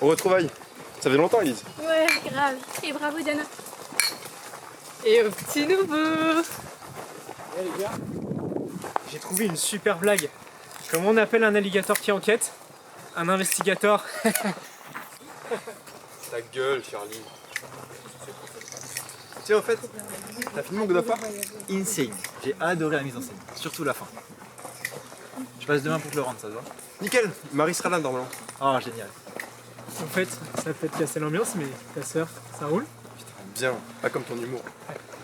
Au retrouvailles. Ça fait longtemps, Elise. Ouais, grave. Et bravo, Diana. Et au petit nouveau. Ouais les gars, j'ai trouvé une super blague. Comment on appelle un alligator qui enquête? Un investigateur. Ta gueule, Charlie. Tiens, au fait, t'as fini mon God of War? Insane. J'ai adoré la mise en scène, surtout la fin. Je passe demain pour te le rendre, ça te va? Nickel, Marie sera là normalement. Oh, génial. En fait, ça peut te casser l'ambiance, mais ta sœur, ça roule? Bien, pas comme ton humour.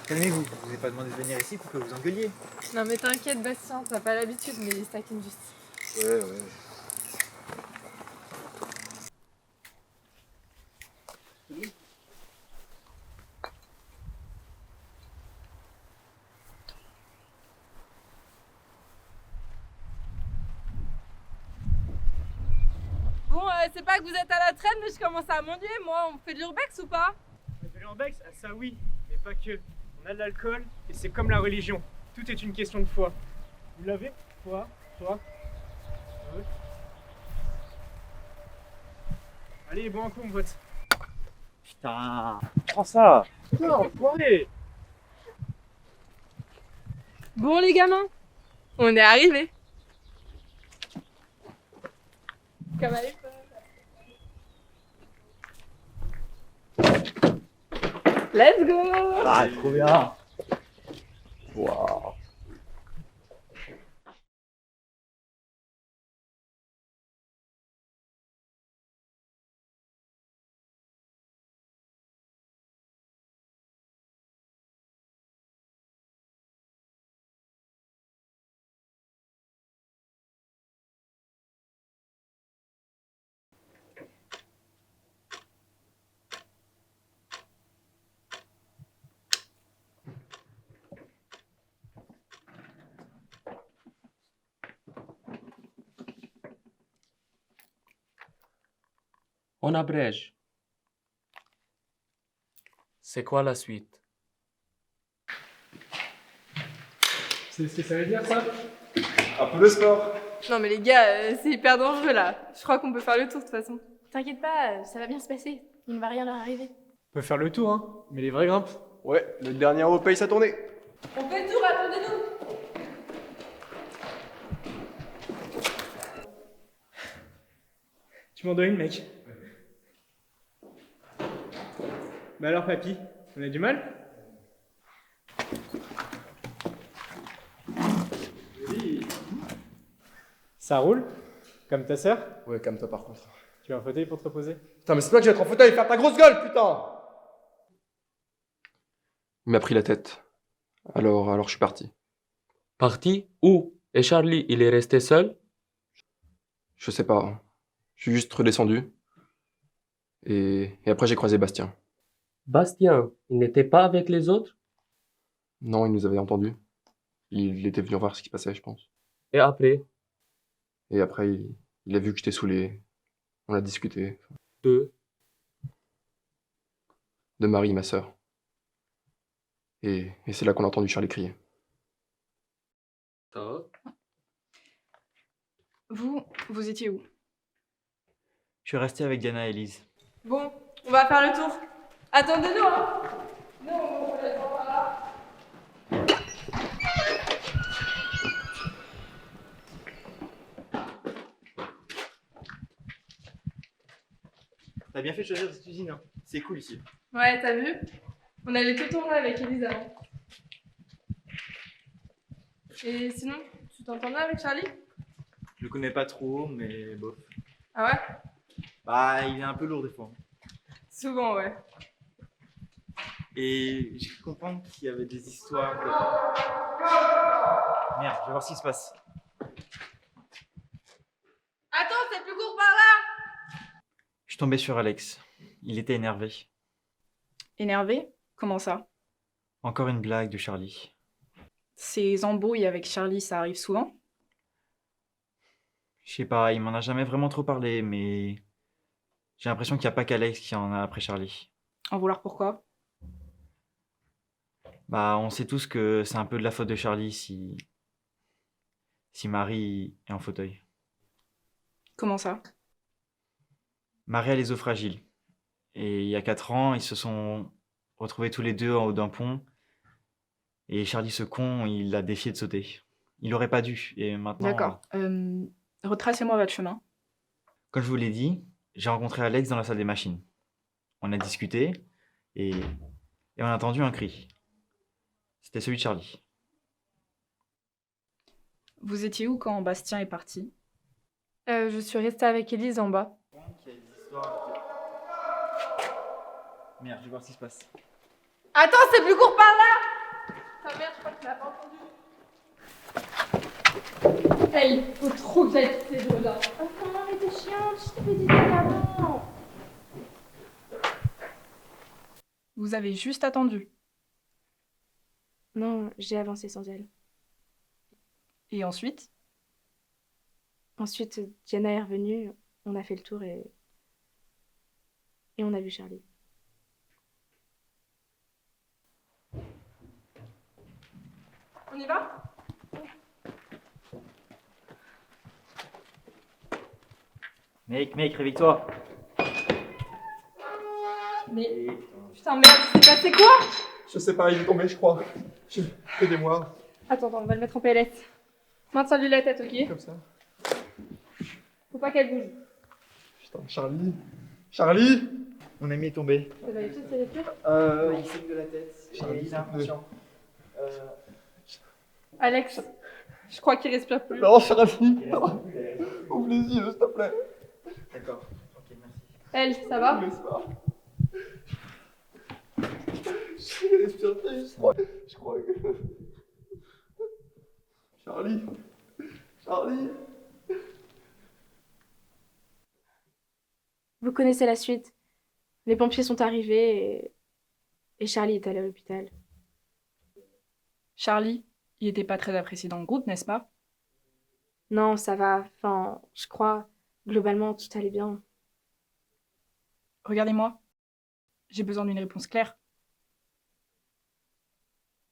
Calmez-vous, je vous ai pas demandé de venir ici pour que vous engueuliez. Non mais t'inquiète Bastien, t'as pas l'habitude, mais il se taquine juste. Ouais. Bon, c'est pas que vous êtes à la traîne, mais je commence à m'ennuyer, moi. On fait de l'urbex ou pas? De l'urbex, ah, ça oui, mais pas que. On a de l'alcool et c'est comme la religion. Tout est une question de foi. Vous l'avez? Toi? Ouais. Allez, bon un coup, mon pote. Putain, prends ça. Putain, enfoiré! Bon les gamins, on est arrivés. Comme à l'école. Let's go! Ah, trop bien. Waouh. On abrège. C'est quoi la suite? C'est ce que ça veut dire, ça? Un peu de sport. Non mais les gars, c'est hyper dangereux là. Je crois qu'on peut faire le tour de toute façon. T'inquiète pas, ça va bien se passer. Il ne va rien leur arriver. On peut faire le tour, hein, mais les vraies grimpes. Ouais, le dernier euro paye sa tournée. On fait le tour, attendez-nous! Tu m'en dois une, mec. Bah alors, papy, on a du mal? Ça roule? Comme ta sœur? Ouais, comme toi par contre. Tu veux un fauteuil pour te reposer? Putain, mais c'est pas que je vais être en fauteuil et faire ta grosse gueule, putain! Il m'a pris la tête. Alors je suis parti. Parti où? Et Charlie, il est resté seul? Je sais pas. Je suis juste redescendu. Et après j'ai croisé Bastien. Bastien, il n'était pas avec les autres? Non, il nous avait entendus. Il était venu voir ce qui se passait, je pense. Et après? Et après, il a vu que j'étais saoulé. On a discuté. Deux. De Marie, ma sœur. Et c'est là qu'on a entendu Charlie crier. Vous étiez où? Je suis resté avec Diana et Elise. Bon, on va faire le tour. Attendez-nous, hein! Non, on laisse pas par là. T'as bien fait de choisir cette usine, hein. C'est cool ici. Ouais, t'as vu? On allait tout tourner avec Elise avant. Et sinon, tu t'entends bien avec Charlie? Je le connais pas trop, mais bof. Ah ouais? Bah, il est un peu lourd des fois. Souvent, ouais. Et j'ai cru comprendre qu'il y avait des histoires de... Merde, je vais voir ce qui se passe. Attends, c'est plus court par là! Je suis tombé sur Alex. Il était énervé. Énervé? Comment ça? Encore une blague de Charlie. Ces embrouilles avec Charlie, ça arrive souvent? Je sais pas, il m'en a jamais vraiment trop parlé, mais j'ai l'impression qu'il n'y a pas qu'Alex qui en a après Charlie. En vouloir pourquoi? Bah, on sait tous que c'est un peu de la faute de Charlie si Marie est en fauteuil. Comment ça? Marie a les os fragiles. Et il y a 4 ans, ils se sont retrouvés tous les deux en haut d'un pont. Et Charlie, ce con, il l'a défié de sauter. Il aurait pas dû. Et maintenant, D'accord. Retracez-moi votre chemin. comme je vous l'ai dit, j'ai rencontré Alex dans la salle des machines. On a discuté et on a entendu un cri. C'était celui de Charlie. Vous étiez où quand Bastien est parti? Je suis restée avec Élise en bas. Merde, je vais voir ce qui se passe. Attends, c'est plus court par là! Ta mère, je crois que tu l'as pas entendu. Hey, faut trop que j'aille ces deux-là. Oh non, mais t'es chiante, je t'avais dit avant. Vous avez juste attendu. Non, j'ai avancé sans elle. Et ensuite? Ensuite, Diana est revenue, on a fait le tour et on a vu Charlie. On y va? Mec, réveille-toi. Mais putain, merde, c'est passé quoi? Je sais pas, il est tombé, je crois. Aidez-moi. Attends, on va le mettre en PLS. Maintiens-lui la tête, ok? Comme ça. Faut pas qu'elle bouge. Putain, Charlie. Charlie! Mon ami est tombé. Ça va aller tout, c'est respire? Il saigne de la tête. Charlie, Il est inconscient. Alex, je crois qu'il respire plus. Non, Charlie! Ouvre les yeux, s'il te plaît. D'accord. Ok, merci. Elle, ça va? Laisse pas. Je respire plus, je crois que... Charlie. Charlie. Vous connaissez la suite. Les pompiers sont arrivés et Charlie est allé à l'hôpital. Charlie, il était pas très apprécié dans le groupe, n'est-ce pas? Non, ça va. Enfin, je crois, globalement, tout allait bien. Regardez-moi. J'ai besoin d'une réponse claire.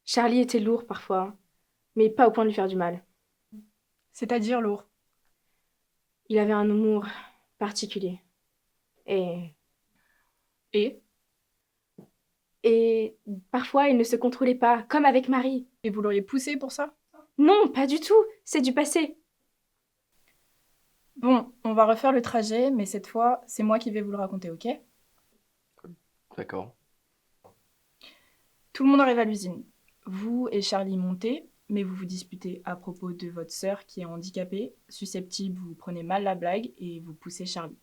Charlie était lourd parfois, mais pas au point de lui faire du mal. C'est-à-dire lourd. Il avait un humour particulier. Et parfois, il ne se contrôlait pas, comme avec Marie. Et vous l'auriez poussé pour ça? Non, pas du tout. C'est du passé. Bon, on va refaire le trajet, mais cette fois, c'est moi qui vais vous le raconter, ok? D'accord. Tout le monde arrive à l'usine. Vous et Charlie montez, mais vous vous disputez à propos de votre sœur qui est handicapée. Susceptible, vous prenez mal la blague et vous poussez Charlie.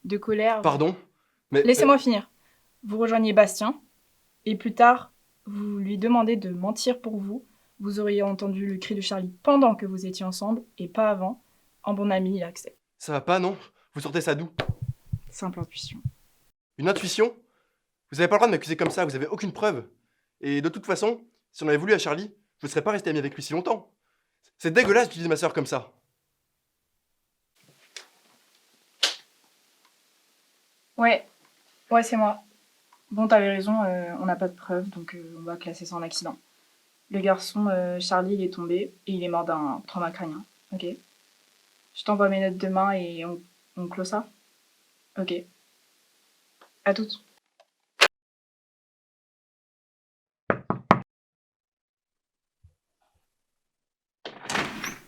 De colère... Pardon? Mais... Laissez-moi finir. Vous rejoignez Bastien, et plus tard, vous lui demandez de mentir pour vous. Vous auriez entendu le cri de Charlie pendant que vous étiez ensemble, et pas avant. En bon ami, il accepte. Ça va pas, non? Vous sortez ça d'où? Simple intuition. Une intuition? Vous avez pas le droit de m'accuser comme ça, vous avez aucune preuve. Et de toute façon, si on avait voulu à Charlie, je ne serais pas resté ami avec lui si longtemps. C'est dégueulasse d'utiliser ma sœur comme ça. Ouais, c'est moi. Bon, t'avais raison, on n'a pas de preuves, donc on va classer ça en accident. Le garçon, Charlie, il est tombé, et il est mort d'un trauma crânien, ok? Je t'envoie mes notes demain et on clôt ça? Ok. À toutes.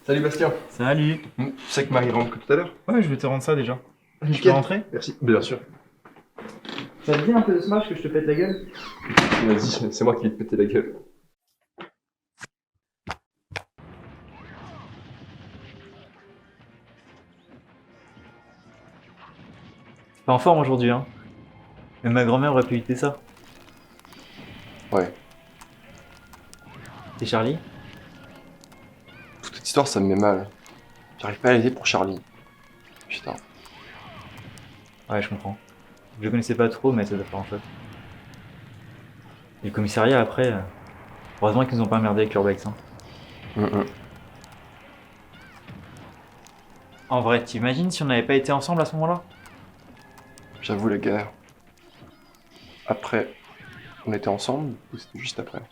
Salut Bastien. Salut. Tu sais que Marie rentre que tout à l'heure? Ouais, je vais te rendre ça déjà. Je peux Nickel. rentrer? Merci, bien sûr. Ça te dit un peu de smash que je te pète la gueule? Vas-y, c'est moi qui vais te péter la gueule. Pas en forme aujourd'hui, hein. Même ma grand-mère aurait pu éviter ça. Ouais. Et Charlie? Toute cette histoire, ça me met mal. J'arrive pas à l'aider pour Charlie. Putain. Ouais, je comprends. Je le connaissais pas trop, mais ça doit faire en fait. Et le commissariat après, heureusement qu'ils nous ont pas emmerdé avec l'urbex. Hein. En vrai, t'imagines si on n'avait pas été ensemble à ce moment-là? J'avoue la guerre. Après, on était ensemble ou c'était juste après?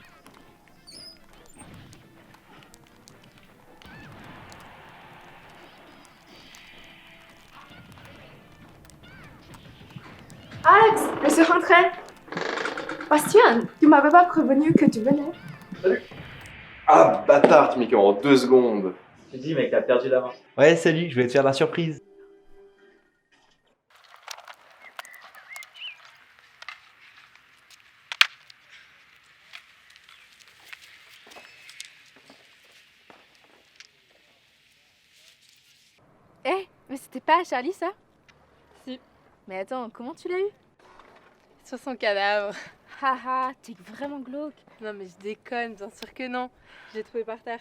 Alex, je suis rentrée. Bastien, tu m'avais pas prévenu que tu venais. Ah, bâtard, tu m'y en 2 secondes. Je te dis, mec, t'as perdu la main. Ouais, salut, je vais te faire la surprise. Mais c'était pas à Charlie ça? Si. Mais attends, comment tu l'as eu? Sur son cadavre. Haha, t'es vraiment glauque. Non mais je déconne, bien sûr que non. Je l'ai trouvé par terre.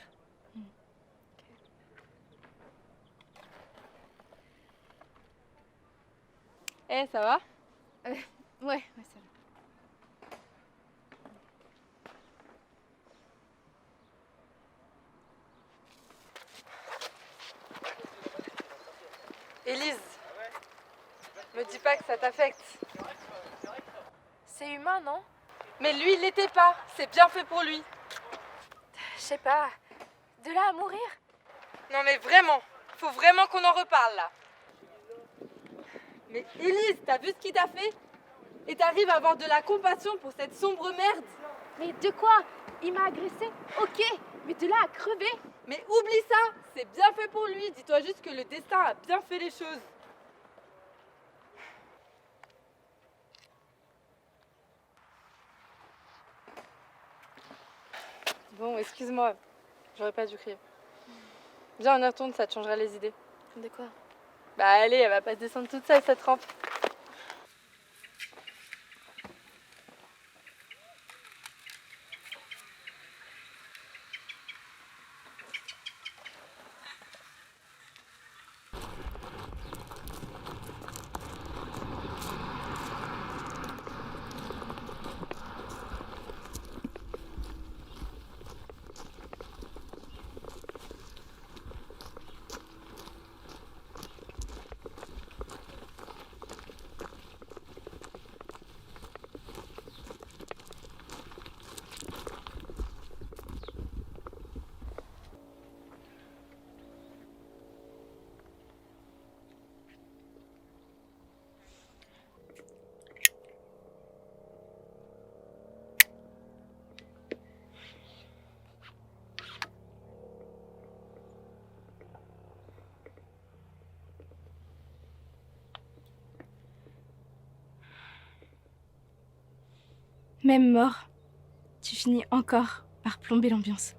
Eh, ça va? Ouais, ça va. Élise, me dis pas que ça t'affecte. C'est humain, non? Mais lui, il l'était pas. C'est bien fait pour lui. Je sais pas. De là à mourir? Non mais vraiment, faut vraiment qu'on en reparle là. Mais Élise, t'as vu ce qu'il t'a fait? Et t'arrives à avoir de la compassion pour cette sombre merde? Mais de quoi? Il m'a agressé? Ok, mais de là à crever? Mais oublie ça, c'est bien fait pour lui. Dis-toi juste que le destin a bien fait les choses. Bon, excuse-moi, j'aurais pas dû crier. Viens, on y retourne, ça te changera les idées. De quoi? Bah allez, elle va pas se descendre toute seule cette rampe. Même mort, tu finis encore par plomber l'ambiance.